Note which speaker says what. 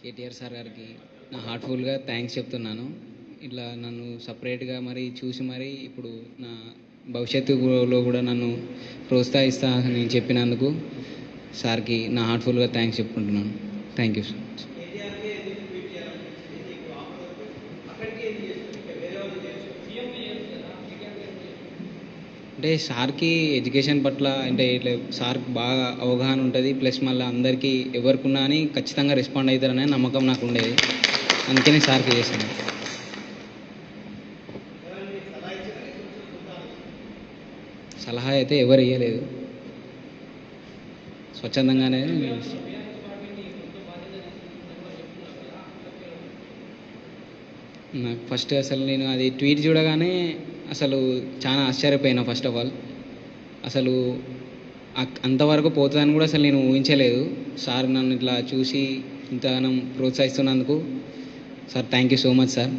Speaker 1: KTR sir గారికి నా హార్ట్ఫుల్గా థ్యాంక్స్ చెప్తున్నాను. ఇట్లా నన్ను సపరేట్గా మరి చూసి మరి ఇప్పుడు నా భవిష్యత్తులో కూడా నన్ను ప్రోత్సహిస్తా అని చెప్పినందుకు సార్కి నా హార్ట్ఫుల్గా థ్యాంక్స్ చెప్పుకుంటున్నాను. Thank you so much. అంటే సార్కి ఎడ్యుకేషన్ పట్ల అంటే ఇట్లా సార్కి బాగా అవగాహన ఉంటుంది. ప్లస్ మళ్ళీ అందరికీ ఎవరికున్నా అని ఖచ్చితంగా రెస్పాండ్ అవుతారనే నమ్మకం నాకు ఉండేది. అందుకనే సార్కి చేశాను. సలహా అయితే ఎవరు ఇవ్వలేదు, స్వచ్ఛందంగానే. నాకు ఫస్ట్ అసలు నేను అది ట్వీట్ చూడగానే అసలు చాలా ఆశ్చర్యపోయినా. ఫస్ట్ ఆఫ్ ఆల్ అసలు అంతవరకు పోతుందని కూడా అసలు నేను ఊహించలేదు. సార్ నన్ను ఇట్లా చూసి ఇంతగానం ప్రోత్సహిస్తున్నందుకు sir thank you so much sir.